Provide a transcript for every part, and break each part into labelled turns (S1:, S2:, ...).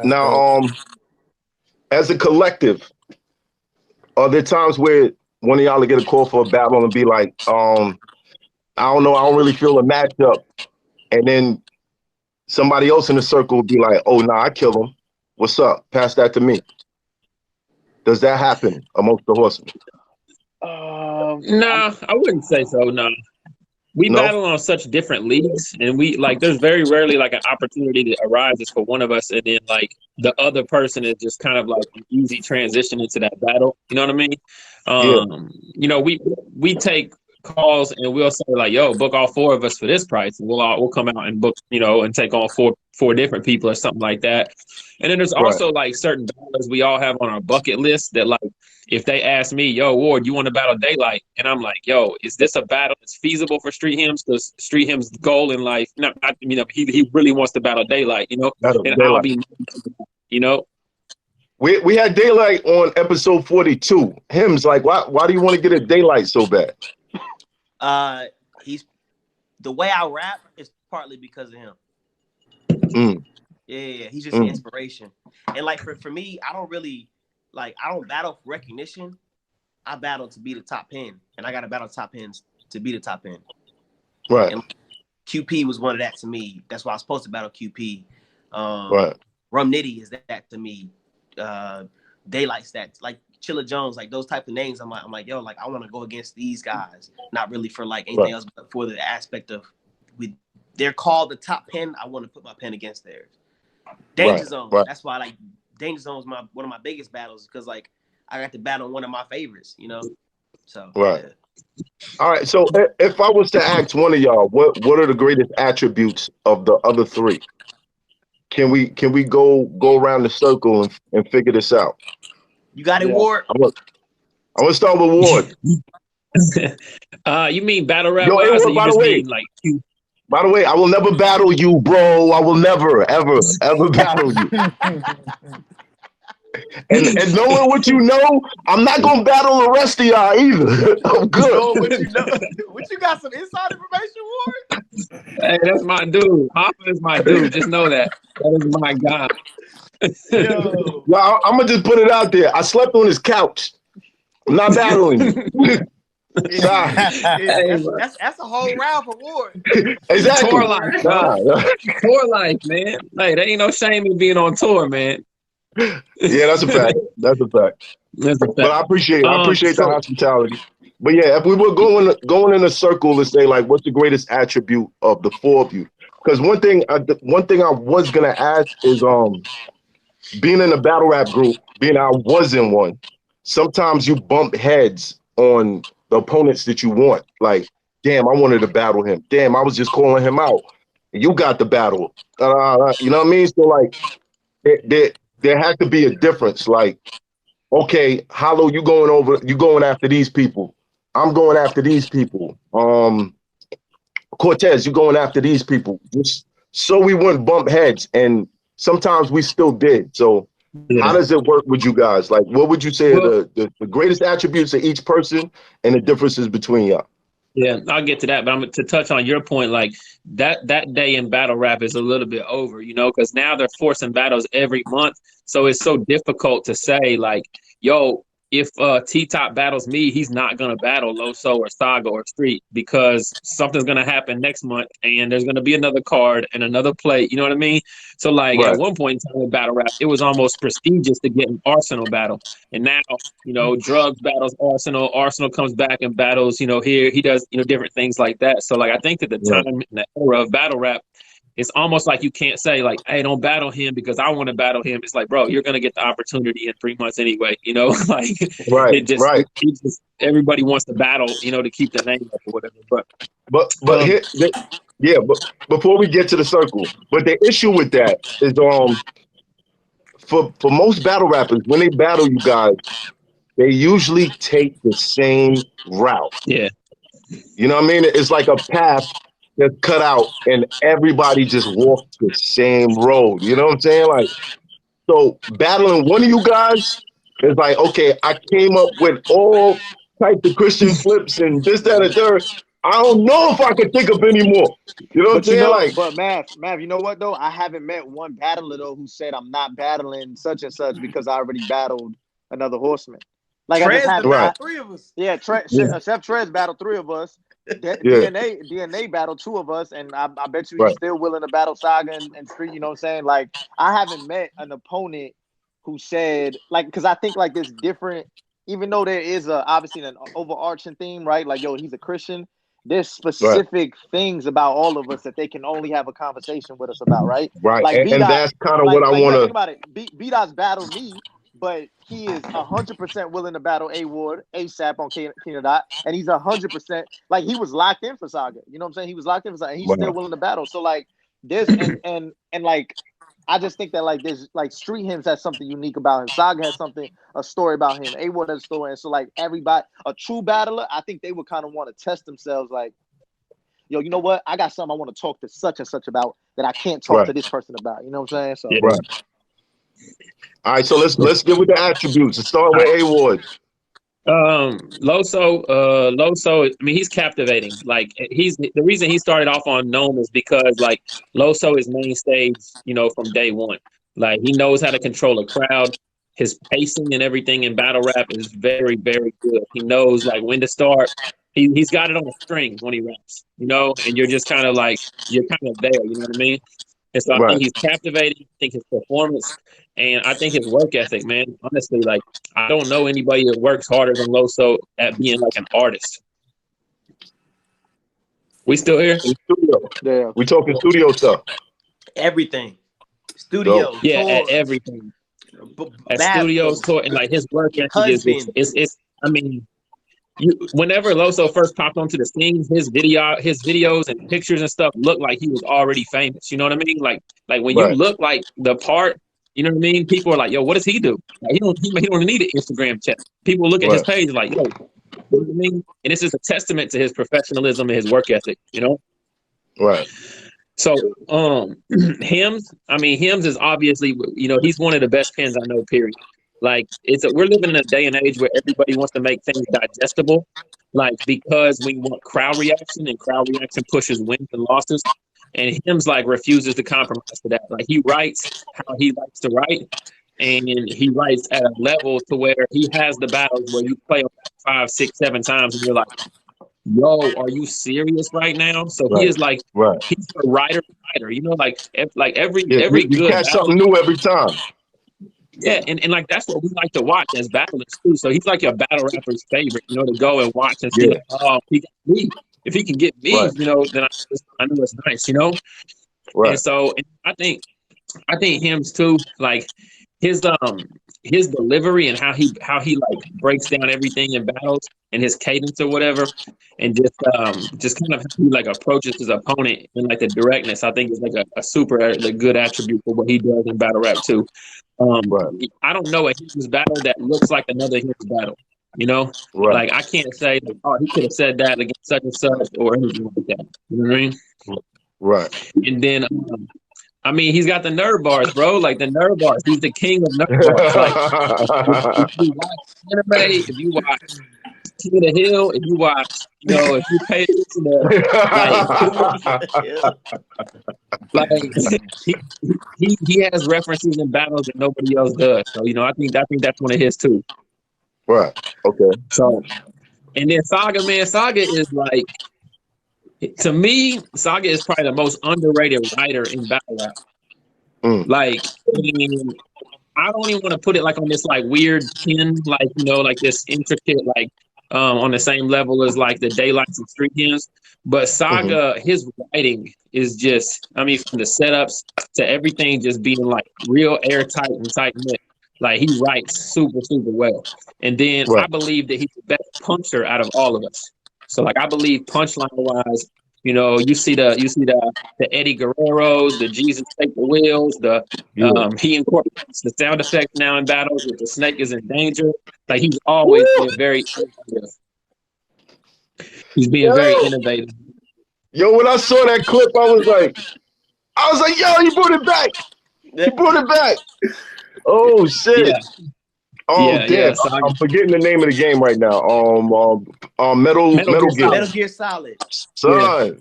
S1: That's
S2: Now,
S1: dope.
S2: as a collective, are there times where one of y'all will get a call for a battle and be like, I don't know, I don't really feel a matchup, and then somebody else in the circle will be like, oh, nah, I kill him. What's up? Pass that to me. Does that happen amongst the horsemen?
S3: No, I wouldn't say so. No, we
S2: No?
S3: battle on such different leagues, and we like. There's very rarely like an opportunity that arises for one of us, and then like the other person is just kind of like an easy transition into that battle. You know what I mean?
S2: Yeah,
S3: We take calls and we'll say like, "Yo, book all four of us for this price," and we'll come out and book and take on four different people or something like that. And then there's
S2: right.
S3: also like certain battles we all have on our bucket list that like if they ask me, "Yo, Ward, you want to battle Daylight?" and I'm like, "Yo, is this a battle that's feasible for Street Hymns? Because Street Hymns' goal in life, not he really wants to battle Daylight,
S2: That'll
S3: and I'll
S2: daylight.
S3: be, you know,
S2: We had daylight on episode 42. Him's like, why do you want to get a daylight so bad?
S4: He's the way I rap is partly because of him.
S2: Mm,
S4: Yeah, he's just an inspiration. And like for me, I don't really I don't battle for recognition. I battle to be the top pen, and I got to battle top pens to be the top pen.
S2: right.
S4: And QP was one of that to me. That's why I was supposed to battle QP.
S2: Right.
S4: Rum Nitty is that to me. Daylight's that, like Chilla Jones, like those type of names. I'm like, yo, like I want to go against these guys, not really for like anything else, but for the aspect of they're called the top pen. I want to put my pen against theirs. Danger Zone.
S2: Right.
S4: That's why like Danger Zone is one of my biggest battles because like I got to battle one of my favorites, So
S2: Right.
S4: Yeah.
S2: All right. So if I was to ask one of y'all, what are the greatest attributes of the other three? Can we go around the circle and figure this out?
S4: You got it, Ward?
S2: I'm gonna start with Ward.
S3: You mean battle rap
S2: Yo, hey,
S3: wise, or
S2: Ward,
S3: you just mean like Q?
S2: by the way, I will never battle you, bro. I will never, ever, ever battle you. And knowing what you know, I'm not gonna battle the rest of y'all either. I'm good.
S4: What you know? What you got some inside information, Ward?
S3: Hey, that's my dude. Hoffa is my dude. Just know that. That is my guy.
S4: Yo.
S2: Well, I'm gonna just put it out there. I slept on his couch. I'm not battling you.
S4: That's a whole round for Ward.
S2: Exactly.
S3: Tour life, tour life, man. Hey, there ain't no shame in being on tour, man.
S2: Yeah, that's a fact. That's a fact. But I appreciate the hospitality. But yeah, if we were going in a circle to say like, what's the greatest attribute of the four of you? Because one thing I was gonna ask is being in a battle rap group, being I was in one. Sometimes you bump heads on the opponents that you want. Like, damn, I wanted to battle him. Damn, I was just calling him out. You got the battle. You know what I mean? So like, there had to be a difference. Like, okay, Hollow, you going after these people. I'm going after these people. Cortez, you going after these people. Just so we wouldn't bump heads. And sometimes we still did. So how does it work with you guys? Like, what would you say are the greatest attributes of each person and the differences between y'all?
S3: Yeah, I'll get to that, but I'm to touch on your point. Like that day in battle rap is a little bit over, because now they're forcing battles every month, so it's so difficult to say like, yo, if T-Top battles me, he's not gonna battle Loso or Saga or Street because something's gonna happen next month, and there's gonna be another card and another plate. You know what I mean? So like at one point in time in battle rap, it was almost prestigious to get an Arsenal battle, and now Drugs battles Arsenal. Arsenal comes back and battles. Here he does different things like that. So like I think that the time in the era of battle rap, it's almost like you can't say like, hey, don't battle him because I want to battle him. It's like, bro, you're gonna get the opportunity in 3 months anyway. Like it just everybody wants to battle, to keep the name up or whatever.
S2: But before we get to the circle, but the issue with that is for most battle rappers, when they battle you guys, they usually take the same route.
S3: Yeah.
S2: You know what I mean? It's like a path that's cut out and everybody just walks the same road. You know what I'm saying? Like, so battling one of you guys is like, okay, I came up with all types of Christian flips and this, that, and third. I don't know if I can think of any more. You know what I'm saying? Like,
S1: but Mav, you know what though? I haven't met one battler though who said I'm not battling such and such because I already battled another horseman. Like I just
S4: Trez
S1: haven't.
S2: right.
S4: three of us.
S1: Yeah, Chef Trez battled 3 of us.
S2: Yeah.
S1: DNA battled 2 of us, and I bet you he's
S2: Right.
S1: still willing to battle Saga and Street. You know what I'm saying? Like I haven't met an opponent who said like because I think like there's different. Even though there is obviously an overarching theme, right? Like yo, he's a Christian. There's specific things about all of us that they can only have a conversation with us about, right?
S2: Right.
S1: Like
S2: And that's kind of what I
S1: like
S2: want
S1: think
S2: to.
S1: about it. B-Dot's battled me, but he is 100% willing to battle A Ward ASAP on Kina Dot, and he's 100% like he was locked in for Saga. You know what I'm saying? He was locked in for Saga, and he's still willing to battle. So like there's and like I just think that like there's like Street Hymns has something unique about him. Saga has a story about him. A Ward has a story, and so like everybody, a true battler, I think they would kind of want to test themselves, like, yo, you know what? I got something I want to talk to such and such about that I can't talk to this person about. You know what I'm saying? So
S2: right. All right, so let's get with the attributes. Let's start with A Ward.
S3: Loso, I mean, he's captivating. Like he's the reason he started off on Gnome is because like Loso is main stage, you know, from day one. Like he knows how to control a crowd. His pacing and everything in battle rap is very, very good. He knows like when to start. He's got it on a string when he raps, you know, and you're just kind of like you're kind of there, you know what I mean? And so I think he's captivating. I think his performance and I think his work ethic, man. Honestly, like I don't know anybody that works harder than Loso at being like an artist. We still here?
S2: In studio.
S1: Yeah.
S2: We talking studio stuff.
S4: Everything. Studio.
S3: Yeah,
S4: tours,
S3: at everything. At studios, tour, and like his work ethic is it's I mean, whenever Loso first popped onto the scene, his videos and pictures and stuff looked like he was already famous. You know what I mean? Like when you look like the part, you know what I mean? People are like, yo, what does he do? Like, he don't need an Instagram check. People look at his page like, yo, you know what I mean? And it's just a testament to his professionalism and his work ethic, you know?
S2: Right.
S3: So, Hims is obviously, you know, he's one of the best pens I know, period. Like we're living in a day and age where everybody wants to make things digestible, like because we want crowd reaction and crowd reaction pushes wins and losses. And Hims like refuses to compromise to that. Like he writes how he likes to write, and he writes at a level to where he has the battles where you play 5, 6, 7 times, and you're like, "Yo, are you serious right now?" So he is like, he's a writer. You know, like every
S2: you
S3: good
S2: catch something new every time.
S3: Yeah, and like that's what we like to watch as battlers too. So he's like your battle rapper's favorite, you know, to go and watch and see like, oh, he got me. If he can get me, you know, then I know it's nice, you know. And so I think Hims too, like his delivery and how he like breaks down everything in battles and his cadence or whatever, and just kind of he like approaches his opponent and like the directness. I think is like a super good attribute for what he does in battle rap too. I don't know a Hims battle that looks like another Hims battle. You know, like I can't say, like, oh, he could have said that against such and such or anything like that. You know what I mean?
S2: Right.
S3: And then, I mean, he's got the nerve bars, bro. Like the nerve bars. He's the king of nerve bars. Like if you watch anime, if you watch King of the Hill, if you watch, you know, if you pay attention to he has references in battles that nobody else does. So you know, I think that's one of his too.
S2: Right. Okay.
S3: So, and then Saga, man, Saga is like, to me, Saga is probably the most underrated writer in battle rap. Like, I mean, I don't even want to put it like on this like weird pen, like, you know, like this intricate, like on the same level as like the Daylights and Street Hymns. But Saga, his writing is just, I mean, from the setups to everything just being like real airtight and tight knit. Like he writes super, super well. And then I believe that he's the best puncher out of all of us. So like I believe punchline wise, you know, you see the Eddie Guerreros, the Jesus Take the Wheels, he incorporates the sound effects now in battles with the snake is in danger. Like he's always been very innovative. He's being very innovative.
S2: Yo, when I saw that clip, I was like, yo, he brought it back. He brought it back. Oh shit. Oh damn, I'm forgetting the name of the game right now. Metal Gear.
S4: Metal Gear Solid.
S2: Son.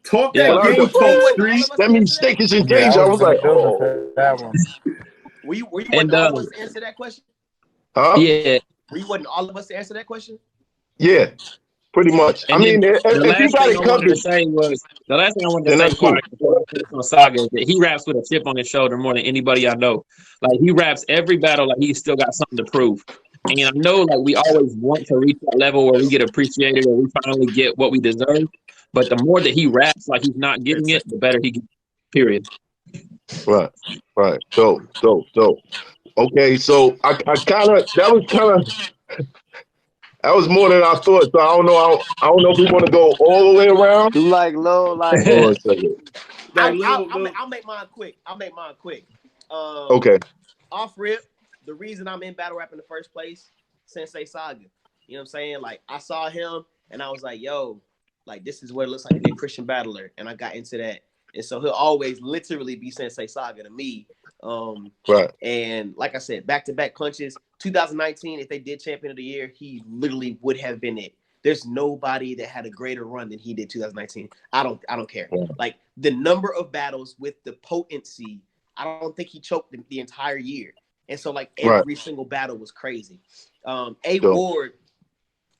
S5: Talk
S3: Yeah.
S5: that game talk, Street.
S2: That means Snake is in danger. I was like, oh.
S6: That one.
S4: Were you wanting all of us to answer that question?
S2: Huh?
S3: Yeah.
S4: Were you wanting all of us to answer that question?
S2: Yeah, pretty much.
S3: And
S2: I mean, if you got it covered,
S3: the last thing I wanted to
S2: then
S3: say
S2: that's cool.
S3: on Saga is that he raps with a chip on his shoulder more than anybody I know. Like he raps every battle like he's still got something to prove. And I know like we always want to reach that level where we get appreciated or we finally get what we deserve. But the more that he raps like he's not getting it, the better he gets. Period.
S2: Right. So. Okay, so I kind of that was more than I thought. So I don't know. I don't know if we want to go all the way around.
S1: Like low, like.
S2: Hold on a second.
S4: I'll make mine quick.
S2: Okay.
S4: Off rip, the reason I'm in battle rap in the first place, Sensei Saga. You know what I'm saying? Like I saw him and I was like, yo, like this is what it looks like to be a Christian battler, and I got into that. And so he'll always literally be Sensei Saga to me.
S2: Right.
S4: And like I said, back-to-back punches. 2019, if they did Champion of the Year, he literally would have been it. There's nobody that had a greater run than he did 2019. I don't care. Yeah. Like the number of battles with the potency, I don't think he choked the entire year. And so like every single battle was crazy. Ward,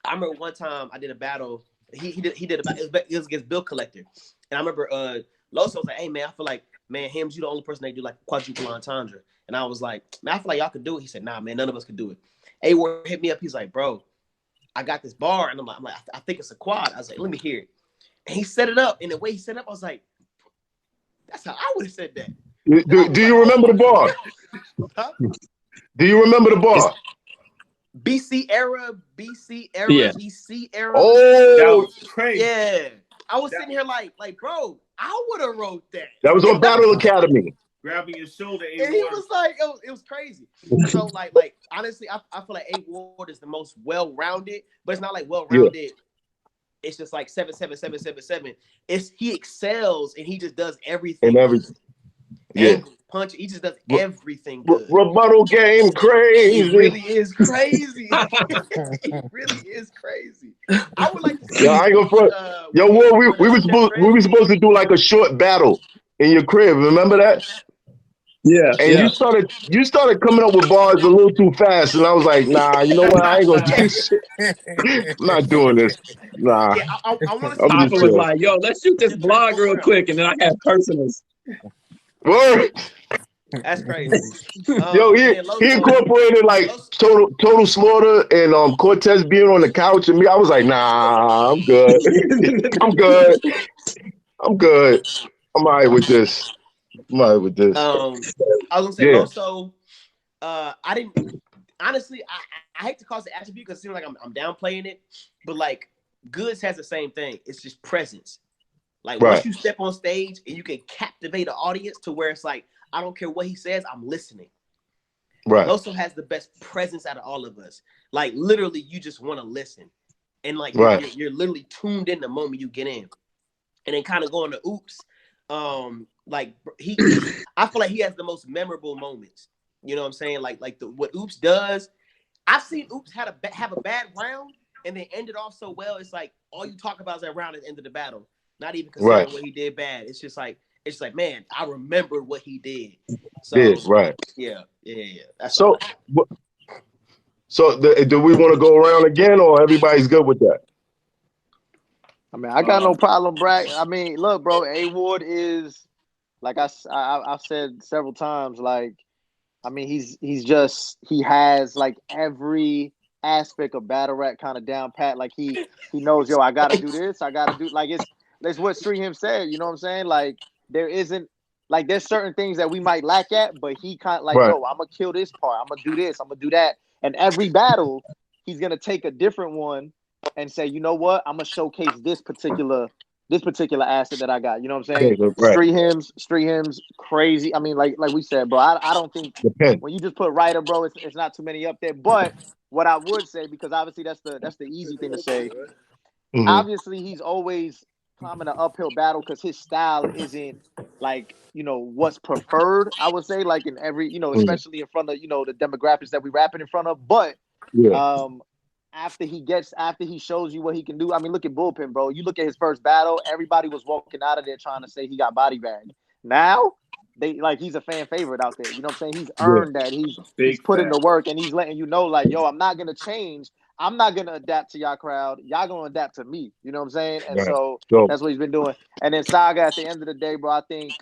S4: I remember one time I did a battle. He did a battle. It was against Bill Collector, and I remember Loso was like, "Hey man, I feel like Hims, you the only person that do like quadruple entendre." And I was like, "Man, I feel like y'all could do it." He said, "Nah, man, none of us could do it." A-Ward hit me up. He's like, "Bro, I got this bar," and I'm like, I think it's a quad. I was like, "Let me hear it." And he set it up. And the way he set it up, I was like, "That's how I would have said that."
S2: Do you remember the bar?
S4: Huh?
S2: Do you remember the bar?
S4: BC era,
S3: yeah.
S4: GC era.
S2: Oh,
S5: that was crazy.
S4: Yeah. I was sitting here like, bro, I would have wrote that.
S2: That was on Battle Academy.
S5: Grabbing your shoulder, A-Ward.
S4: And he was like, it was crazy. So like honestly, I feel like A-Ward is the most well-rounded, but it's not like well-rounded. Yeah. It's just like 7. He excels and he just does everything.
S2: And everything. Yeah.
S4: Punch. He just does everything good.
S2: Rebuttal game crazy.
S4: It really is crazy. It really is crazy. I would like to see.
S2: Yo, I ain't gonna front. We were supposed to do like a short battle in your crib. Remember that?
S3: Yeah.
S2: And you started coming up with bars a little too fast, and I was like, nah, you know what? I ain't gonna do this shit. I'm not doing this. Nah.
S4: Yeah, I want to.
S3: Papa was like, yo, let's shoot this blog real quick, and then I had personals.
S2: Word.
S4: That's crazy.
S2: Yo, he incorporated like total slaughter and Cortez being on the couch, and me. I was like, nah, I'm good. I'm good. I'm all right with this. I was
S4: gonna say also, I didn't honestly. I hate to call it an attribute because it seems like I'm downplaying it, but like Goods has the same thing. It's just presence. Like once you step on stage and you can captivate an audience to where it's like, I don't care what he says, I'm listening.
S2: Right.
S4: Loso has the best presence out of all of us. Like literally, you just want to listen, and like you're literally tuned in the moment you get in, and then kind of going to Oops. Like I feel like he has the most memorable moments. You know what I'm saying? Like what Oops does. I've seen Oops have a bad round and then end it off so well. It's like all you talk about is that round at the end of the battle. Not even considering what he did bad. It's just like, man, I remember what he did. So Yeah. That's
S2: so do we want to go around again, or everybody's good with that?
S1: I mean, I got no problem, Brad. I mean, look, bro, A-Ward is like I've said several times. Like, I mean, he has like every aspect of battle rap kind of down pat. Like he knows, yo, I gotta do this. I gotta do like it's what Street him said. You know what I'm saying? Like there isn't like there's certain things that we might lack at, but he kind of like, yo, I'm gonna kill this part. I'm gonna do this. I'm gonna do that. And every battle, he's gonna take a different one and say, you know what? I'm gonna showcase this particular asset that I got. You know what I'm saying? Street hymns, crazy. I mean, like we said, bro. I don't think when you just put writer, bro, it's not too many up there. But what I would say, because obviously that's the easy thing to say. Mm-hmm. Obviously, he's always climbing an uphill battle because his style isn't like, what's preferred, I would say, like in every, especially in front of, the demographics that we rapping in front of. But after he shows you what he can do, I mean, look at Bullpen, bro. You look at his first battle, everybody was walking out of there trying to say he got body bagged. Now, he's a fan favorite out there. You know what I'm saying? He's earned that. He's put in the work, and he's letting you know, like, yo, I'm not gonna change. I'm not gonna adapt to y'all crowd. Y'all gonna adapt to me. You know what I'm saying? And so that's what he's been doing. And then Saga, at the end of the day, bro, I think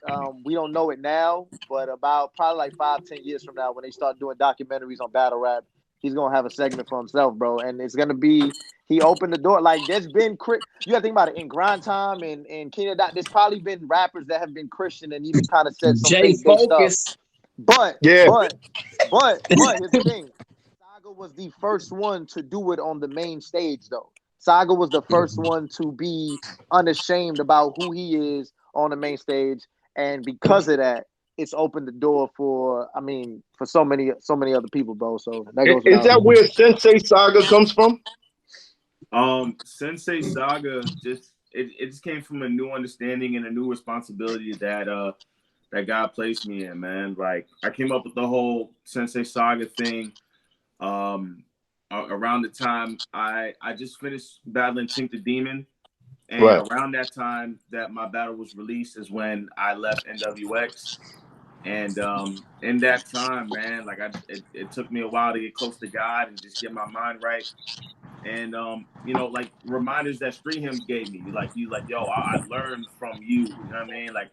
S1: we don't know it now, but about probably like 5-10 years from now, when they start doing documentaries on battle rap, he's gonna have a segment for himself, bro. And it's gonna be, he opened the door. Like, there's been you gotta think about it, in Grind Time and King of Dot, there's probably been rappers that have been Christian and even kind of said some
S3: Jay
S1: fake gay
S3: Focus.
S1: stuff. But here's the thing. Saga was the first one to do it on the main stage, though. Saga was the first one to be unashamed about who he is on the main stage, and because of that, it's opened the door for so many other people, bro. So that goes.
S2: Is that where Sensei Saga comes from?
S5: Sensei Saga just came from a new understanding and a new responsibility that God placed me in, man. Like, I came up with the whole Sensei Saga thing around the time I just finished battling Tink the Demon, and around that time that my battle was released is when I left NWX. And in that time, man, like it took me a while to get close to God and just get my mind right. And like reminders that Street Hymns gave me, like, yo, I learned from you. You know what I mean? Like,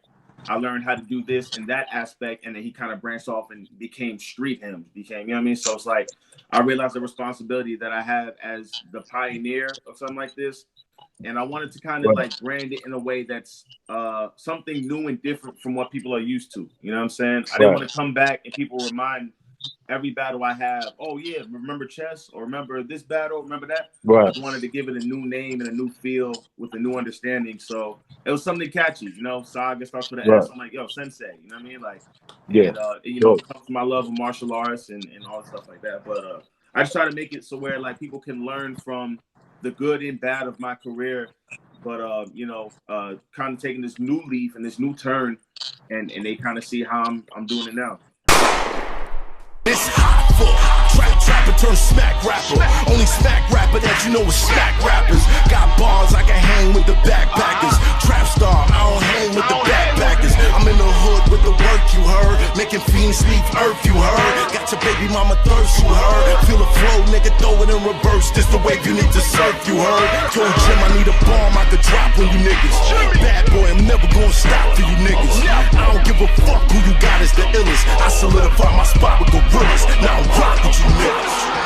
S5: I learned how to do this and that aspect, and then he kind of branched off and became Street Hymns. You know what I mean? So it's like I realized the responsibility that I have as the pioneer of something like this. And I wanted to kind of like brand it in a way that's something new and different from what people are used to. You know what I'm saying? I didn't want to come back and people remind every battle I have, oh yeah, remember chess, or remember this battle, remember that. I just wanted to give it a new name and a new feel with a new understanding. So it was something catchy, Saga starts with an S. I'm like, yo, Sensei, you know what I mean? Like, and, it comes from my love of martial arts and all that stuff like that. But I just try to make it so where like people can learn from the good and bad of my career, but kind of taking this new leaf and this new turn, and they kind of see how I'm doing it now.
S6: It's Hoffa, trapper turned smack rapper. Only smack rapper that you know is smack rappers. Got bars, I can hang with the backpackers. Trap star, I don't hang with the backpackers. I'm in the hood with the work, you heard. Making fiends leave earth, you heard. Got your baby mama thirst, you heard. Feel the flow, nigga, throw it in reverse. This the wave you need to surf, you heard. Told Jim I need a bomb I could drop on you niggas. Bad boy, I'm never gonna stop for you niggas. I don't give a fuck who you got as the illest. I solidify my spot with gorillas. Now I'm rock with you niggas.